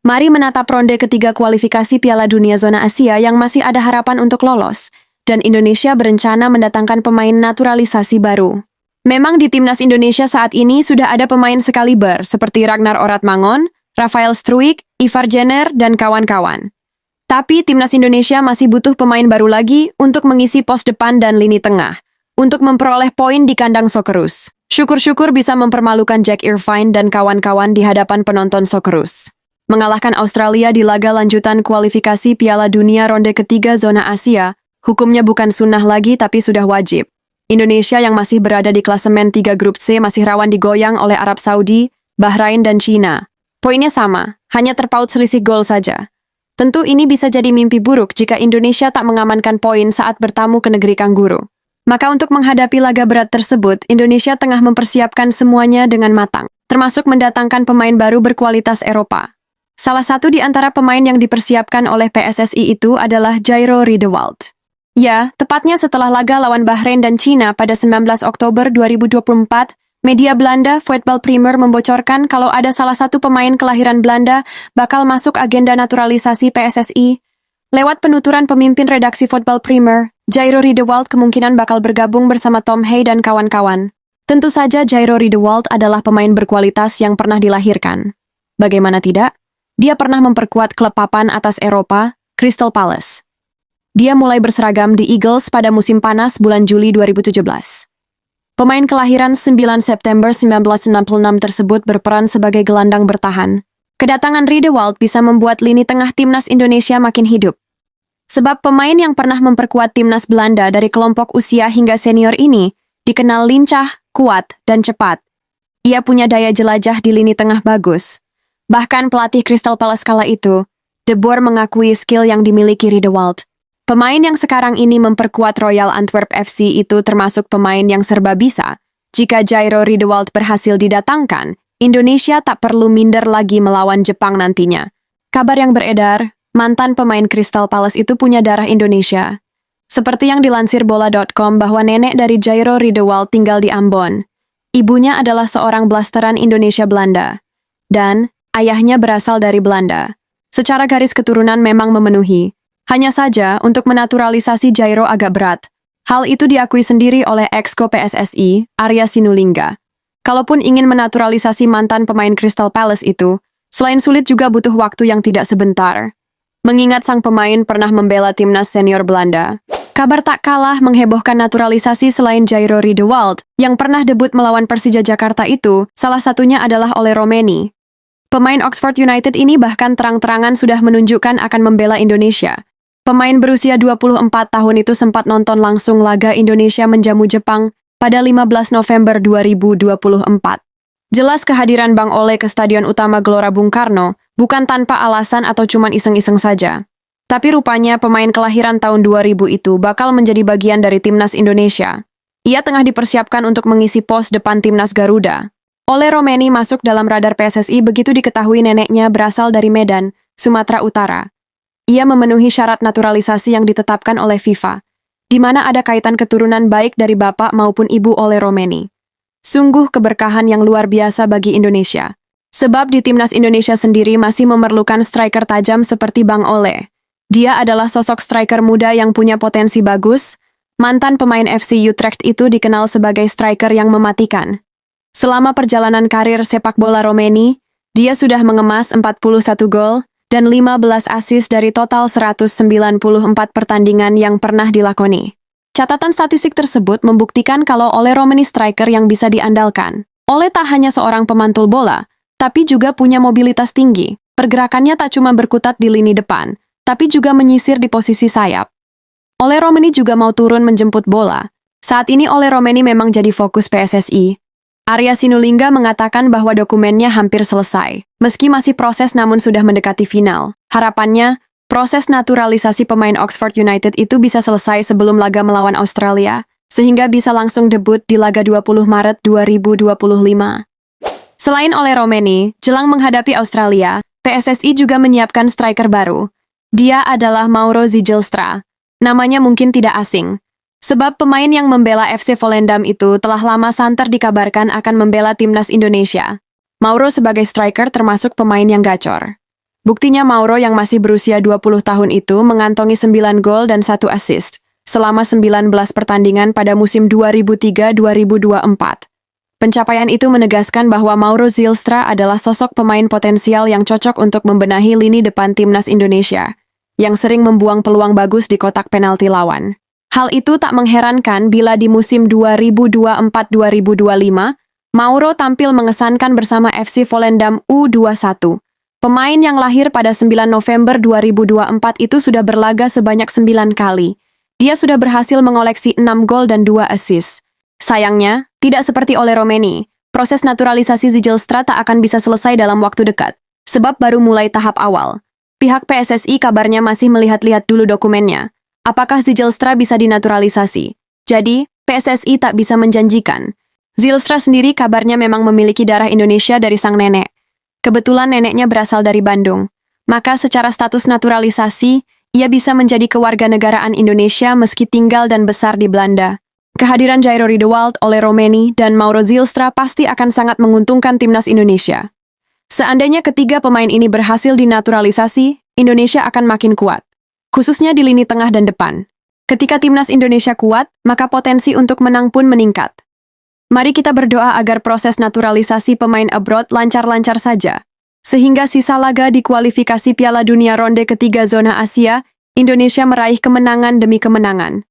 Mari menatap ronde ketiga kualifikasi Piala Dunia Zona Asia yang masih ada harapan untuk lolos, dan Indonesia berencana mendatangkan pemain naturalisasi baru. Memang di timnas Indonesia saat ini sudah ada pemain sekaliber seperti Ragnar Oratmangun, Rafael Struijk, Ivar Jenner, dan kawan-kawan. Tapi timnas Indonesia masih butuh pemain baru lagi untuk mengisi pos depan dan lini tengah, untuk memperoleh poin di kandang Socceroos. Syukur-syukur bisa mempermalukan Jack Irvine dan kawan-kawan di hadapan penonton Socceroos. Mengalahkan Australia di laga lanjutan kualifikasi Piala Dunia ronde ketiga zona Asia, hukumnya bukan sunnah lagi tapi sudah wajib. Indonesia yang masih berada di klasemen 3 grup C masih rawan digoyang oleh Arab Saudi, Bahrain, dan China. Poinnya sama, hanya terpaut selisih gol saja. Tentu ini bisa jadi mimpi buruk jika Indonesia tak mengamankan poin saat bertamu ke negeri Kangguru. Maka untuk menghadapi laga berat tersebut, Indonesia tengah mempersiapkan semuanya dengan matang, termasuk mendatangkan pemain baru berkualitas Eropa. Salah satu di antara pemain yang dipersiapkan oleh PSSI itu adalah Jairo Riedewald. Ya, tepatnya setelah laga lawan Bahrain dan China pada 19 Oktober 2024, media Belanda Voetbal Primer membocorkan kalau ada salah satu pemain kelahiran Belanda bakal masuk agenda naturalisasi PSSI. Lewat penuturan pemimpin redaksi Voetbal Primer, Jairo Riedewald kemungkinan bakal bergabung bersama Tom Hey dan kawan-kawan. Tentu saja Jairo Riedewald adalah pemain berkualitas yang pernah dilahirkan. Bagaimana tidak? Dia pernah memperkuat klub papan atas Eropa, Crystal Palace. Dia mulai berseragam di Eagles pada musim panas bulan Juli 2017. Pemain kelahiran 9 September 1966 tersebut berperan sebagai gelandang bertahan. Kedatangan Riedewald bisa membuat lini tengah timnas Indonesia makin hidup. Sebab pemain yang pernah memperkuat timnas Belanda dari kelompok usia hingga senior ini dikenal lincah, kuat, dan cepat. Ia punya daya jelajah di lini tengah bagus. Bahkan pelatih Crystal Palace kala itu, De Boer mengakui skill yang dimiliki Riedewald. Pemain yang sekarang ini memperkuat Royal Antwerp FC itu termasuk pemain yang serba bisa. Jika Jairo Riedewald berhasil didatangkan, Indonesia tak perlu minder lagi melawan Jepang nantinya. Kabar yang beredar, mantan pemain Crystal Palace itu punya darah Indonesia. Seperti yang dilansir bola.com bahwa nenek dari Jairo Riedewald tinggal di Ambon. Ibunya adalah seorang blasteran Indonesia Belanda. Dan ayahnya berasal dari Belanda. Secara garis keturunan memang memenuhi. Hanya saja, untuk menaturalisasi Jairo agak berat. Hal itu diakui sendiri oleh ex-ko PSSI, Arya Sinulinga. Kalaupun ingin menaturalisasi mantan pemain Crystal Palace itu, selain sulit juga butuh waktu yang tidak sebentar. Mengingat sang pemain pernah membela timnas senior Belanda. Kabar tak kalah menghebohkan naturalisasi selain Jairo Riedewald, yang pernah debut melawan Persija Jakarta itu, salah satunya adalah Ole Romeni. Pemain Oxford United ini bahkan terang-terangan sudah menunjukkan akan membela Indonesia. Pemain berusia 24 tahun itu sempat nonton langsung laga Indonesia menjamu Jepang pada 15 November 2024. Jelas kehadiran Bang Ole ke Stadion Utama Gelora Bung Karno bukan tanpa alasan atau cuman iseng-iseng saja. Tapi rupanya pemain kelahiran tahun 2000 itu bakal menjadi bagian dari timnas Indonesia. Ia tengah dipersiapkan untuk mengisi pos depan timnas Garuda. Ole Romeni masuk dalam radar PSSI begitu diketahui neneknya berasal dari Medan, Sumatera Utara. Ia memenuhi syarat naturalisasi yang ditetapkan oleh FIFA, di mana ada kaitan keturunan baik dari bapak maupun ibu Ole Romeni. Sungguh keberkahan yang luar biasa bagi Indonesia. Sebab di timnas Indonesia sendiri masih memerlukan striker tajam seperti Bang Ole. Dia adalah sosok striker muda yang punya potensi bagus. Mantan pemain FC Utrecht itu dikenal sebagai striker yang mematikan. Selama perjalanan karir sepak bola Romeni, dia sudah mengemas 41 gol dan 15 assist dari total 194 pertandingan yang pernah dilakoni. Catatan statistik tersebut membuktikan kalau Ole Romeni striker yang bisa diandalkan. Ole tak hanya seorang pemantul bola, tapi juga punya mobilitas tinggi. Pergerakannya tak cuma berkutat di lini depan, tapi juga menyisir di posisi sayap. Ole Romeni juga mau turun menjemput bola. Saat ini Ole Romeni memang jadi fokus PSSI. Arya Sinulinga mengatakan bahwa dokumennya hampir selesai. Meski masih proses namun sudah mendekati final. Harapannya, proses naturalisasi pemain Oxford United itu bisa selesai sebelum laga melawan Australia, sehingga bisa langsung debut di laga 20 Maret 2025. Selain Ole Romeni, jelang menghadapi Australia, PSSI juga menyiapkan striker baru. Dia adalah Mauro Zijlstra. Namanya mungkin tidak asing. Sebab pemain yang membela FC Volendam itu telah lama santer dikabarkan akan membela timnas Indonesia. Mauro sebagai striker termasuk pemain yang gacor. Buktinya Mauro yang masih berusia 20 tahun itu mengantongi 9 gol dan 1 assist selama 19 pertandingan pada musim 2003-2024. Pencapaian itu menegaskan bahwa Mauro Zylstra adalah sosok pemain potensial yang cocok untuk membenahi lini depan timnas Indonesia, yang sering membuang peluang bagus di kotak penalti lawan. Hal itu tak mengherankan bila di musim 2024-2025, Mauro tampil mengesankan bersama FC Volendam U21. Pemain yang lahir pada 9 November 2024 itu sudah berlaga sebanyak 9 kali. Dia sudah berhasil mengoleksi 6 gol dan 2 assist. Sayangnya, tidak seperti Ole Romeni, proses naturalisasi Zylstra tak akan bisa selesai dalam waktu dekat, sebab baru mulai tahap awal. Pihak PSSI kabarnya masih melihat-lihat dulu dokumennya. Apakah Zylstra bisa dinaturalisasi? Jadi, PSSI tak bisa menjanjikan. Zylstra sendiri kabarnya memang memiliki darah Indonesia dari sang nenek. Kebetulan neneknya berasal dari Bandung. Maka secara status naturalisasi, ia bisa menjadi kewarganegaraan Indonesia meski tinggal dan besar di Belanda. Kehadiran Jairo Riedewald, Ole Romeni, dan Mauro Zylstra pasti akan sangat menguntungkan timnas Indonesia. Seandainya ketiga pemain ini berhasil dinaturalisasi, Indonesia akan makin kuat, khususnya di lini tengah dan depan. Ketika timnas Indonesia kuat, maka potensi untuk menang pun meningkat. Mari kita berdoa agar proses naturalisasi pemain abroad lancar-lancar saja, sehingga sisa laga di kualifikasi Piala Dunia ronde ketiga zona Asia, Indonesia meraih kemenangan demi kemenangan.